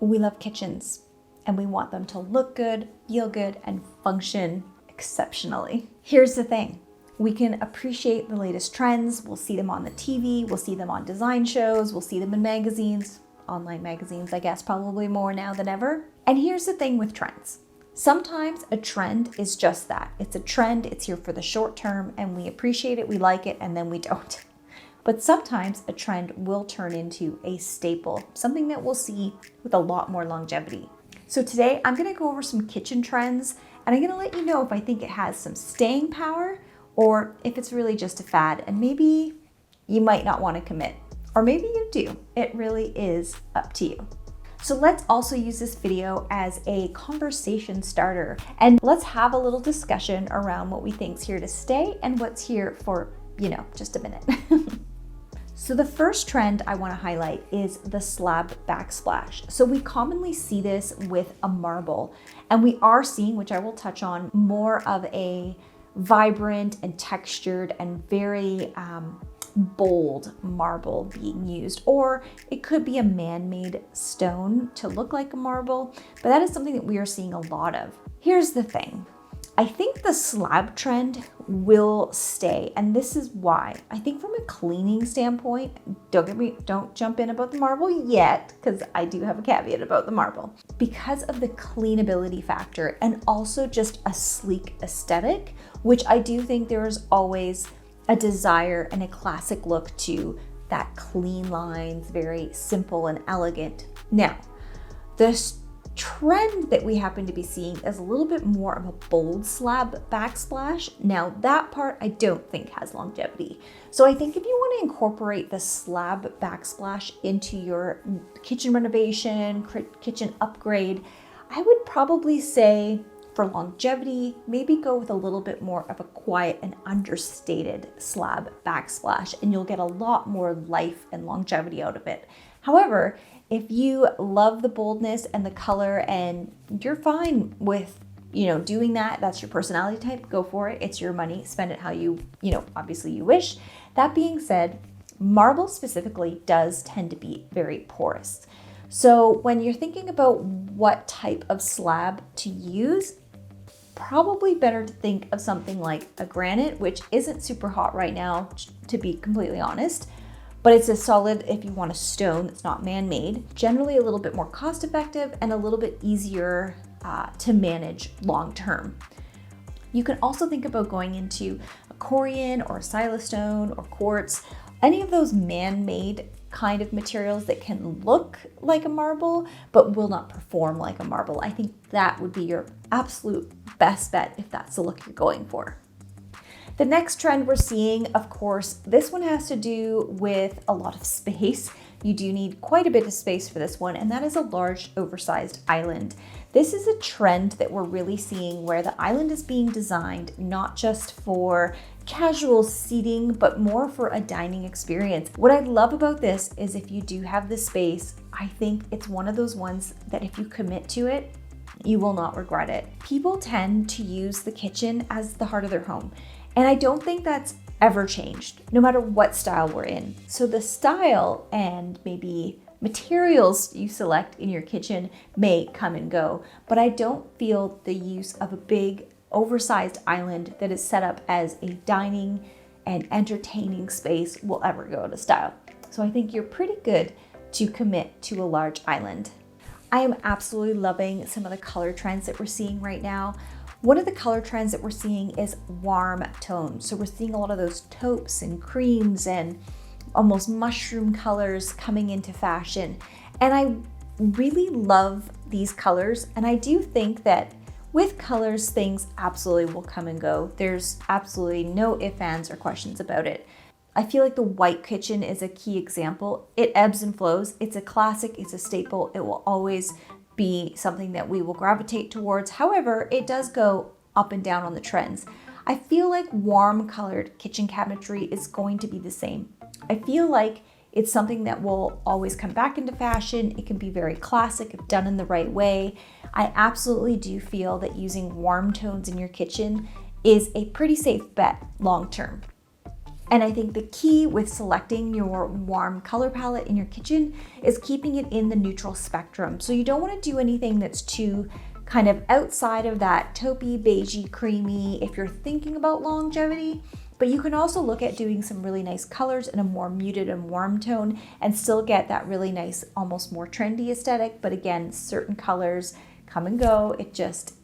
We love kitchens and we want them to look good, feel good, and function exceptionally. Here's the thing. We can appreciate the latest trends. We'll see them on the TV. We'll see them on design shows. We'll see them in magazines, online magazines, I guess, probably more now than ever. And here's the thing with trends. Sometimes a trend is just that. It's a trend. It's here for the short term and we appreciate it. We like it and then we don't. But sometimes a trend will turn into a staple, something that we'll see with a lot more longevity. So today I'm going to go over some kitchen trends and I'm going to let you know if I think it has some staying power or if it's really just a fad and maybe you might not want to commit, or maybe you do. It really is up to you. So let's also use this video as a conversation starter and let's have a little discussion around what we think's here to stay and what's here for, just a minute. So the first trend I want to highlight is the slab backsplash. So we commonly see this with a marble and we are seeing, which I will touch on, more of a vibrant and textured and very bold marble being used, or it could be a man-made stone to look like a marble, but that is something that we are seeing a lot of. Here's the thing. I think the slab trend will stay, and this is why. I think from a cleaning standpoint, don't jump in about the marble yet, because I do have a caveat about the marble. Because of the cleanability factor and also just a sleek aesthetic, which I do think there is always a desire and a classic look to that clean lines, very simple and elegant. Now, this trend that we happen to be seeing is a little bit more of a bold slab backsplash. Now that part I don't think has longevity. So I think if you want to incorporate the slab backsplash into your kitchen renovation, kitchen upgrade, I would probably say for longevity, maybe go with a little bit more of a quiet and understated slab backsplash and you'll get a lot more life and longevity out of it. However, if you love the boldness and the color and you're fine with, doing that, that's your personality type, go for it. It's your money, spend it how you obviously you wish. That being said, marble specifically does tend to be very porous. So when you're thinking about what type of slab to use, probably better to think of something like a granite, which isn't super hot right now, to be completely honest. But it's a solid if you want a stone that's not man-made, generally a little bit more cost effective and a little bit easier to manage long-term. You can also think about going into a corian or a silestone or quartz, any of those man-made kind of materials that can look like a marble, but will not perform like a marble. I think that would be your absolute best bet if that's the look you're going for. The next trend we're seeing, of course, this one has to do with a lot of space. You do need quite a bit of space for this one, and that is a large oversized island. This is a trend that we're really seeing where the island is being designed not just for casual seating, but more for a dining experience. What I love about this is if you do have the space, I think it's one of those ones that if you commit to it, you will not regret it. People tend to use the kitchen as the heart of their home. And I don't think that's ever changed, no matter what style we're in. So the style and maybe materials you select in your kitchen may come and go, but I don't feel the use of a big oversized island that is set up as a dining and entertaining space will ever go out of style. So I think you're pretty good to commit to a large island. I am absolutely loving some of the color trends that we're seeing right now. One of the color trends that we're seeing is warm tones. So we're seeing a lot of those taupes and creams and almost mushroom colors coming into fashion. And I really love these colors. And I do think that with colors, things absolutely will come and go. There's absolutely no ifs, ands, or questions about it. I feel like the white kitchen is a key example. It ebbs and flows. It's a classic, it's a staple. It will always be something that we will gravitate towards. However, it does go up and down on the trends. I feel like warm colored kitchen cabinetry is going to be the same. I feel like it's something that will always come back into fashion. It can be very classic if done in the right way. I absolutely do feel that using warm tones in your kitchen is a pretty safe bet long term. And I think the key with selecting your warm color palette in your kitchen is keeping it in the neutral spectrum. So you don't want to do anything that's too kind of outside of that taupey, beigey, creamy if you're thinking about longevity. But you can also look at doing some really nice colors in a more muted and warm tone and still get that really nice, almost more trendy aesthetic. But again, certain colors come and go. It just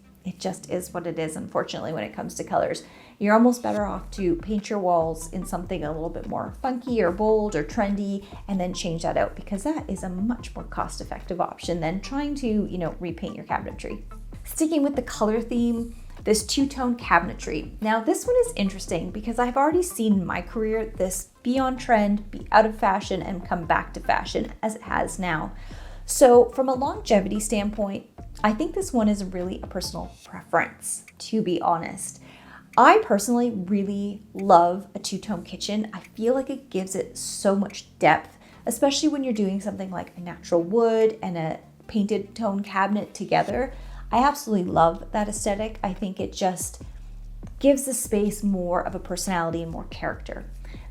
is what it is, unfortunately, when it comes to colors. You're almost better off to paint your walls in something a little bit more funky or bold or trendy and then change that out, because that is a much more cost-effective option than trying to, repaint your cabinetry. Sticking with the color theme, this two-tone cabinetry. Now this one is interesting because I've already seen in my career this be on trend, be out of fashion, and come back to fashion as it has now. So from a longevity standpoint, I think this one is really a personal preference, to be honest. I personally really love a two-tone kitchen. I feel like it gives it so much depth, especially when you're doing something like a natural wood and a painted tone cabinet together. I absolutely love that aesthetic. I think it just gives the space more of a personality and more character.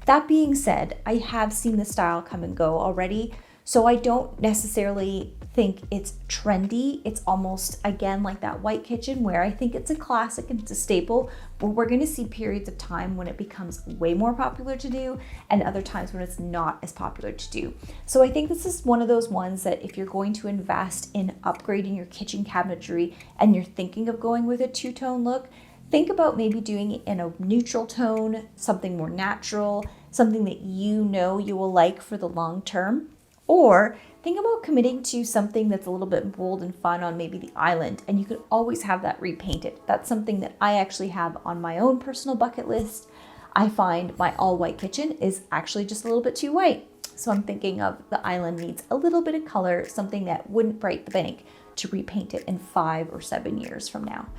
That being said, I have seen the style come and go already, so I don't necessarily think it's trendy. It's almost, again, like that white kitchen where I think it's a classic and it's a staple, but we're gonna see periods of time when it becomes way more popular to do and other times when it's not as popular to do. So I think this is one of those ones that if you're going to invest in upgrading your kitchen cabinetry and you're thinking of going with a two-tone look, think about maybe doing it in a neutral tone, something more natural, something that you know you will like for the long term. Or think about committing to something that's a little bit bold and fun on maybe the island, and you could always have that repainted. That's something that I actually have on my own personal bucket list. I find my all white kitchen is actually just a little bit too white. So I'm thinking of the island needs a little bit of color, something that wouldn't break the bank to repaint it in 5 or 7 years from now.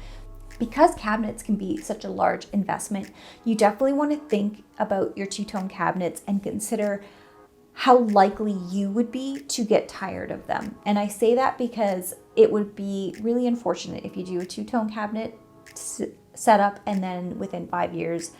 Because cabinets can be such a large investment, you definitely want to think about your two-tone cabinets and consider how likely you would be to get tired of them. And I say that because it would be really unfortunate if you do a two-tone cabinet setup and then within 5 years,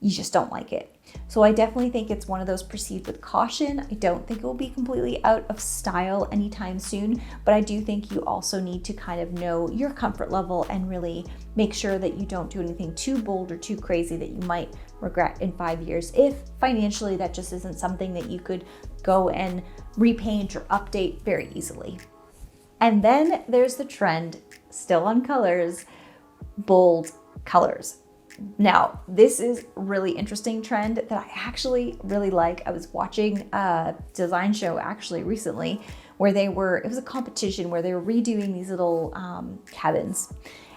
you just don't like it. So I definitely think it's one of those proceed with caution. I don't think it will be completely out of style anytime soon, but I do think you also need to kind of know your comfort level and really make sure that you don't do anything too bold or too crazy that you might regret in 5 years if financially that just isn't something that you could go and repaint or update very easily. And then there's the trend, still on colors, bold colors. Now, this is a really interesting trend that I actually really like. I was watching a design show actually recently where it was a competition where they were redoing these little cabins.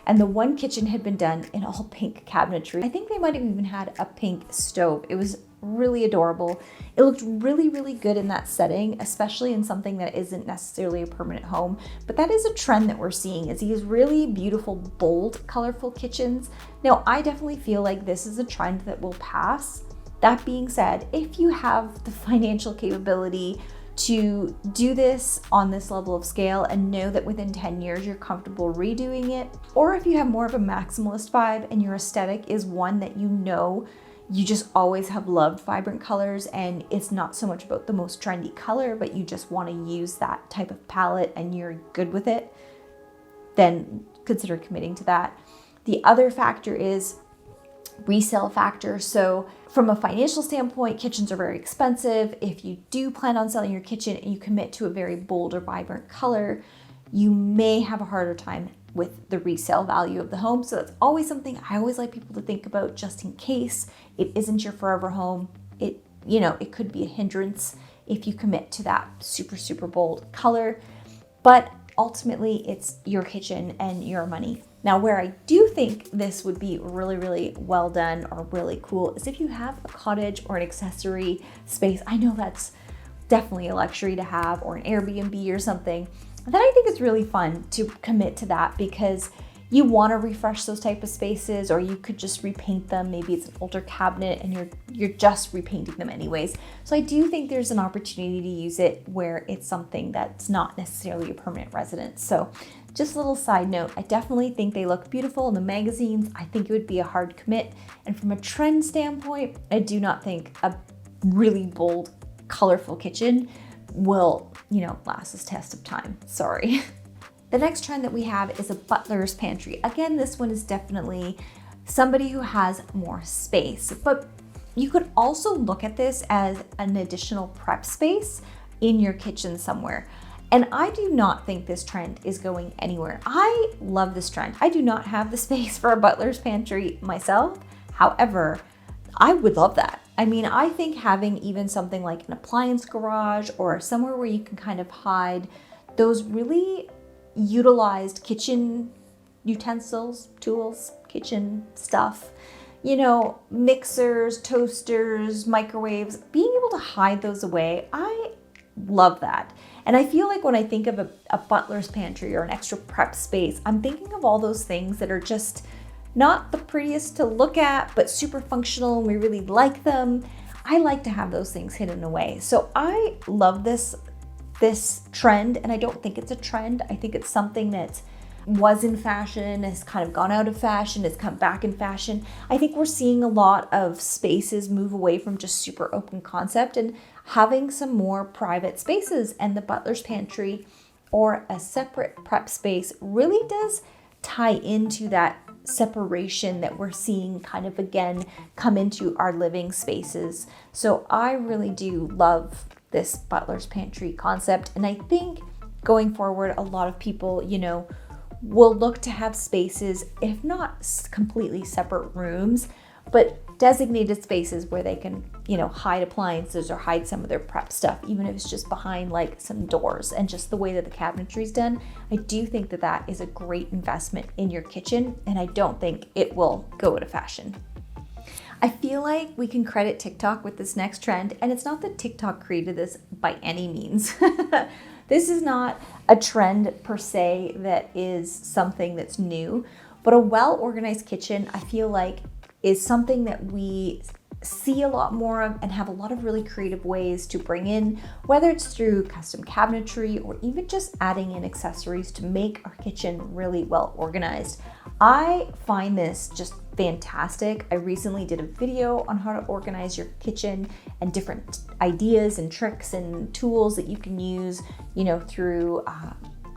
And the one kitchen had been done in all pink cabinetry. I think they might have even had a pink stove. It was really adorable. It looked really, really good in that setting, especially in something that isn't necessarily a permanent home. But that is a trend that we're seeing, is these really beautiful, bold, colorful kitchens. Now, I definitely feel like this is a trend that will pass. That being said, if you have the financial capability to do this on this level of scale and know that within 10 years you're comfortable redoing it, or if you have more of a maximalist vibe and your aesthetic is one that you know you just always have loved vibrant colors and it's not so much about the most trendy color, but you just want to use that type of palette and you're good with it, then consider committing to that. The other factor is resale factor. So from a financial standpoint, kitchens are very expensive. If you do plan on selling your kitchen and you commit to a very bold or vibrant color, you may have a harder time with the resale value of the home. So that's always something I always like people to think about, just in case it isn't your forever home. It could be a hindrance if you commit to that super, super bold color, but ultimately it's your kitchen and your money. Now, where I do think this would be really, really well done or really cool is if you have a cottage or an accessory space. I know that's definitely a luxury to have, or an Airbnb or something. Then I think it's really fun to commit to that, because you want to refresh those type of spaces, or you could just repaint them. Maybe it's an older cabinet and you're just repainting them anyways. So I do think there's an opportunity to use it where it's something that's not necessarily a permanent residence. So just a little side note, I definitely think they look beautiful in the magazines. I think it would be a hard commit. And from a trend standpoint, I do not think a really bold, colorful kitchen will, last this test of time. Sorry. The next trend that we have is a Butlers Pantry. Again, this one is definitely somebody who has more space, but you could also look at this as an additional prep space in your kitchen somewhere. And I do not think this trend is going anywhere. I love this trend. I do not have the space for a Butlers Pantry myself. However, I would love that. I mean, I think having even something like an appliance garage or somewhere where you can kind of hide those really utilized kitchen utensils, tools, kitchen stuff, mixers, toasters, microwaves, being able to hide those away, I love that. And I feel like when I think of a Butler's Pantry or an extra prep space, I'm thinking of all those things that are just not the prettiest to look at, but super functional and we really like them. I like to have those things hidden away. So I love this trend, and I don't think it's a trend. I think it's something that was in fashion, has kind of gone out of fashion, has come back in fashion. I think we're seeing a lot of spaces move away from just super open concept and having some more private spaces, and the Butler's Pantry or a separate prep space really does tie into that separation that we're seeing kind of again come into our living spaces. So I really do love this Butler's Pantry concept. And I think going forward, a lot of people, will look to have spaces, if not completely separate rooms, but designated spaces where they can, hide appliances or hide some of their prep stuff, even if it's just behind like some doors. And just the way that the cabinetry is done, I do think that that is a great investment in your kitchen, and I don't think it will go out of fashion. I feel like we can credit TikTok with this next trend, and it's not that TikTok created this by any means. This is not a trend per se that is something that's new, but a well-organized kitchen, I feel like, is something that we see a lot more of and have a lot of really creative ways to bring in, whether it's through custom cabinetry or even just adding in accessories to make our kitchen really well organized. I find this just fantastic. I recently did a video on how to organize your kitchen and different ideas and tricks and tools that you can use, through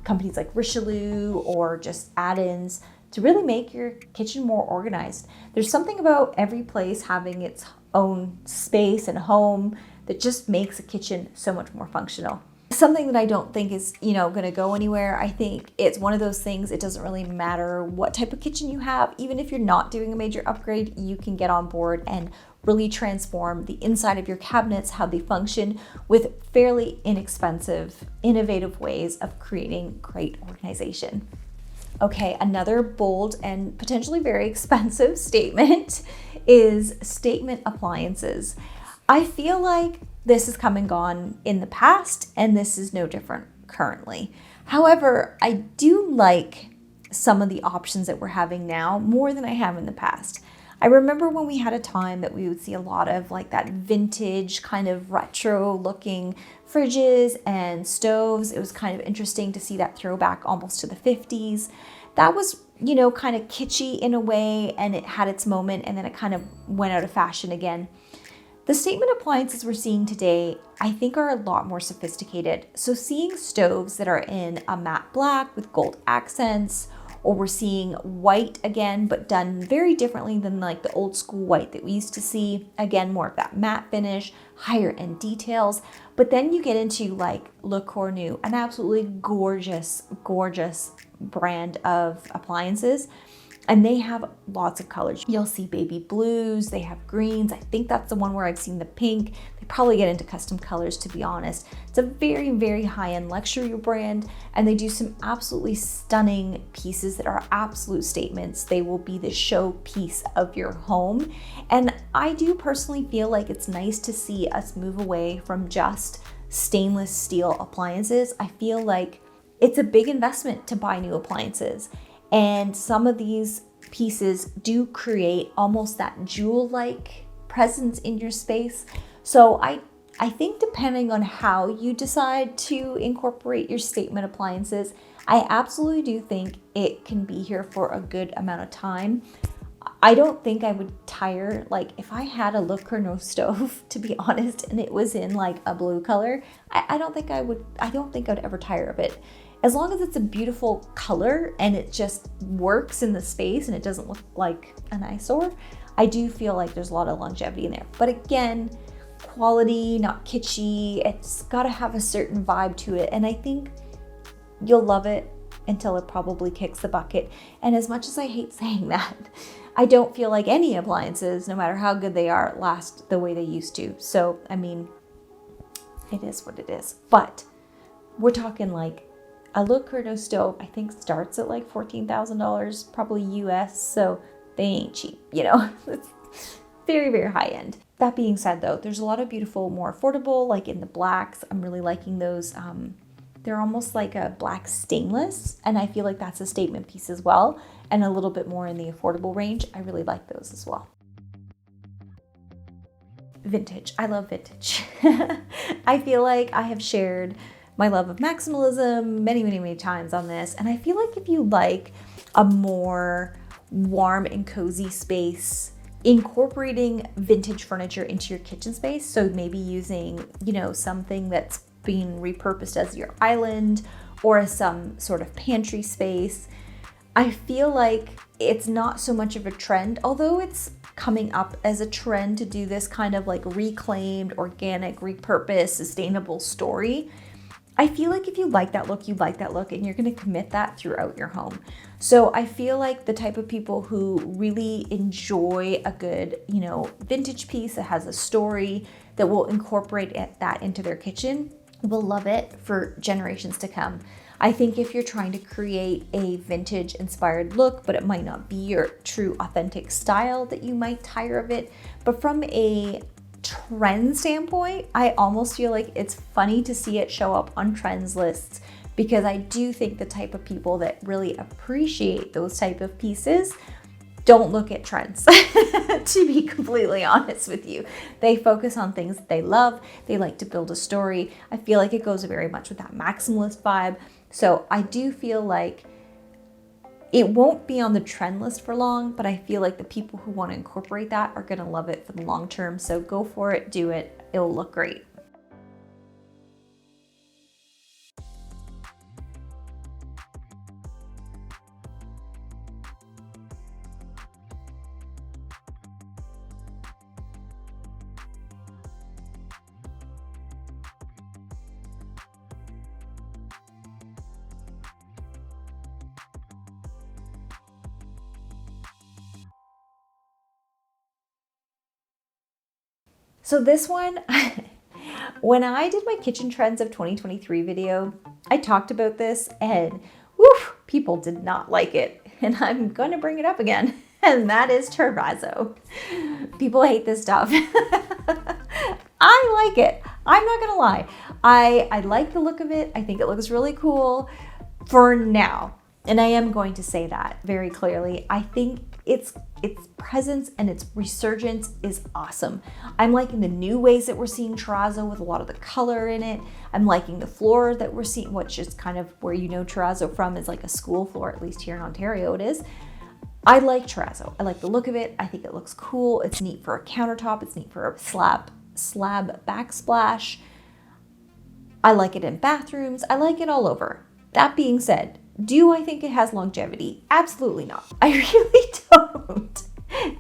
companies like Richelieu or just add-ins to really make your kitchen more organized. There's something about every place having its own space and home that just makes a kitchen so much more functional. Something that I don't think is, going to go anywhere. I think it's one of those things, it doesn't really matter what type of kitchen you have. Even if you're not doing a major upgrade, you can get on board and really transform the inside of your cabinets, how they function, with fairly inexpensive, innovative ways of creating great organization. Okay, another bold and potentially very expensive statement is statement appliances. I feel like this has come and gone in the past, and this is no different currently. However, I do like some of the options that we're having now more than I have in the past. I remember when we had a time that we would see a lot of like that vintage kind of retro looking fridges and stoves. It was kind of interesting to see that throwback almost to the 50s. That was, kind of kitschy in a way, and it had its moment, and then it kind of went out of fashion again. The statement appliances we're seeing today, I think, are a lot more sophisticated. So seeing stoves that are in a matte black with gold accents, or we're seeing white again, but done very differently than like the old school white that we used to see. Again, more of that matte finish, higher end details. But then you get into like Le Cornu, an absolutely gorgeous, gorgeous brand of appliances. And they have lots of colors. You'll see baby blues, they have greens. I think that's the one where I've seen the pink. They probably get into custom colors, to be honest. It's a very, very high-end luxury brand, and they do some absolutely stunning pieces that are absolute statements. They will be the showpiece of your home. And I do personally feel like it's nice to see us move away from just stainless steel appliances. I feel like it's a big investment to buy new appliances. And some of these pieces do create almost that jewel-like presence in your space. So I think depending on how you decide to incorporate your statement appliances, I absolutely do think it can be here for a good amount of time. I don't think I would tire. Like if I had a look or no stove, to be honest, and it was in like a blue color, I don't think I'd ever tire of it. As long as it's a beautiful color and it just works in the space and it doesn't look like an eyesore, I do feel like there's a lot of longevity in there. But again, quality, not kitschy, it's gotta have a certain vibe to it. And I think you'll love it until it probably kicks the bucket. And as much as I hate saying that, I don't feel like any appliances, no matter how good they are, last the way they used to. So, I mean, it is what it is. But we're talking like a Le Creuset stove, I think starts at like $14,000, probably US. So they ain't cheap, you know, it's very, very high end. That being said though, there's a lot of beautiful, more affordable, like in the blacks. I'm really liking those. They're almost like a black stainless, and I feel like that's a statement piece as well, and a little bit more in the affordable range. I really like those as well. Vintage, I love vintage. I feel like I have shared my love of maximalism many, many, many times on this, and I feel like if you like a more warm and cozy space, incorporating vintage furniture into your kitchen space, so maybe using, you know, something that's being repurposed as your island or as some sort of pantry space, I feel like it's not so much of a trend, although it's coming up as a trend to do this kind of like reclaimed, organic, repurposed, sustainable story. I feel like if you like that look, you like that look, and you're going to commit that throughout your home. So I feel like the type of people who really enjoy a good, you know, vintage piece that has a story that will incorporate that into their kitchen will love it for generations to come. I think if you're trying to create a vintage inspired look, but it might not be your true authentic style, that you might tire of it. But from a trend standpoint, I almost feel like it's funny to see it show up on trends lists, because I do think the type of people that really appreciate those type of pieces don't look at trends, to be completely honest with you. They focus on things that they love. They like to build a story. I feel like it goes very much with that maximalist vibe. So I do feel like it won't be on the trend list for long, but I feel like the people who want to incorporate that are going to love it for the long term. So go for it, do it. It'll look great. So this one, when I did my kitchen trends of 2023 video, I talked about this and people did not like it. And I'm going to bring it up again. And that is Terrazzo. People hate this stuff. I like it. I'm not going to lie. I like the look of it. I think it looks really cool for now. And I am going to say that very clearly. I think its presence and its resurgence is awesome. I'm liking the new ways that we're seeing Terrazzo with a lot of the color in it. I'm liking the floor that we're seeing, which is kind of where you know Terrazzo from, is like a school floor, at least here in Ontario it is. I like Terrazzo. I like the look of it. I think it looks cool. It's neat for a countertop. It's neat for a slab backsplash. I like it in bathrooms. I like it all over. That being said, do I think it has longevity? Absolutely not. I really don't.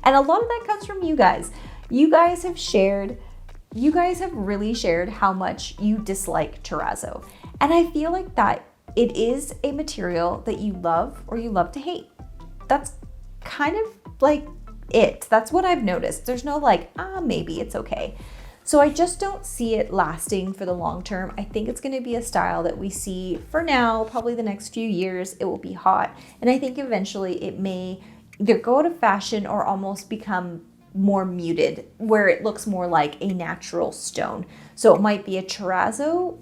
And a lot of that comes from you guys. You guys have really shared how much you dislike Terrazzo. And I feel like that it is a material that you love or you love to hate. That's kind of like it. That's what I've noticed. There's no like, maybe it's okay. So I just don't see it lasting for the long term. I think it's gonna be a style that we see for now, probably the next few years. It will be hot. And I think eventually it may either go out of fashion or almost become more muted, where it looks more like a natural stone. So it might be a Terrazzo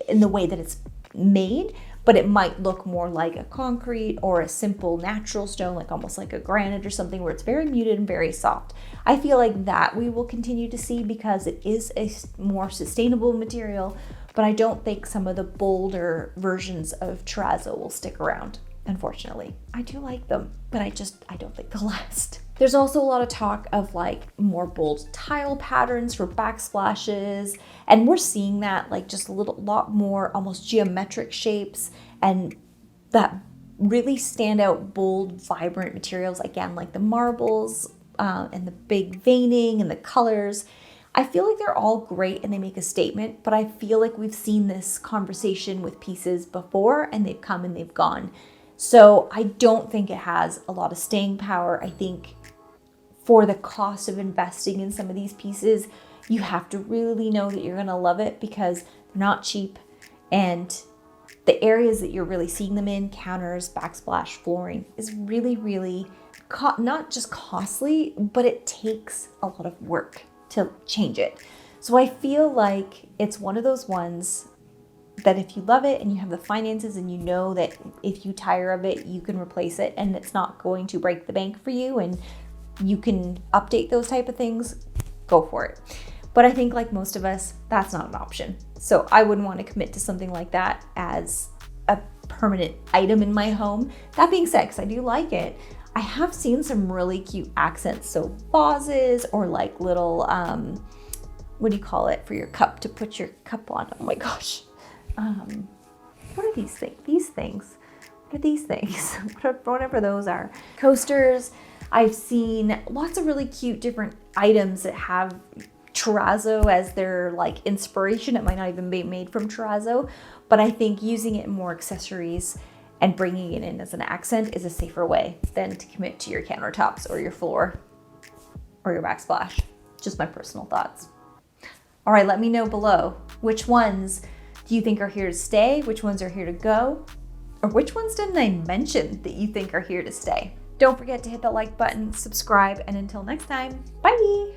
in the way that it's made, but it might look more like a concrete or a simple natural stone, like almost like a granite or something where it's very muted and very soft. I feel like that we will continue to see because it is a more sustainable material, but I don't think some of the bolder versions of terrazzo will stick around, unfortunately. I do like them, but I don't think they'll last. There's also a lot of talk of like more bold tile patterns for backsplashes, and we're seeing that, like just a lot more almost geometric shapes and that really stand out, bold, vibrant materials, again, like the marbles and the big veining and the colors. I feel like they're all great and they make a statement, but I feel like we've seen this conversation with pieces before and they've come and they've gone. So I don't think it has a lot of staying power. I think for the cost of investing in some of these pieces, you have to really know that you're gonna love it because they're not cheap, and the areas that you're really seeing them in, counters, backsplash, flooring, is really, really not just costly, but it takes a lot of work to change it. So I feel like it's one of those ones that if you love it and you have the finances and you know that if you tire of it, you can replace it and it's not going to break the bank for you and you can update those type of things, go for it. But I think like most of us, that's not an option. So I wouldn't want to commit to something like that as a permanent item in my home. That being said, because I do like it, I have seen some really cute accents. So vases or like little, what do you call it, for your cup, to put your cup on. Oh my gosh. What are these things? These things. What are these things? Whatever those are. Coasters. I've seen lots of really cute different items that have terrazzo as their like inspiration. It might not even be made from terrazzo, but I think using it in more accessories and bringing it in as an accent is a safer way than to commit to your countertops or your floor or your backsplash. Just my personal thoughts. All right, let me know below, which ones do you think are here to stay? Which ones are here to go? Or which ones didn't I mention that you think are here to stay? Don't forget to hit the like button, subscribe, and until next time, bye!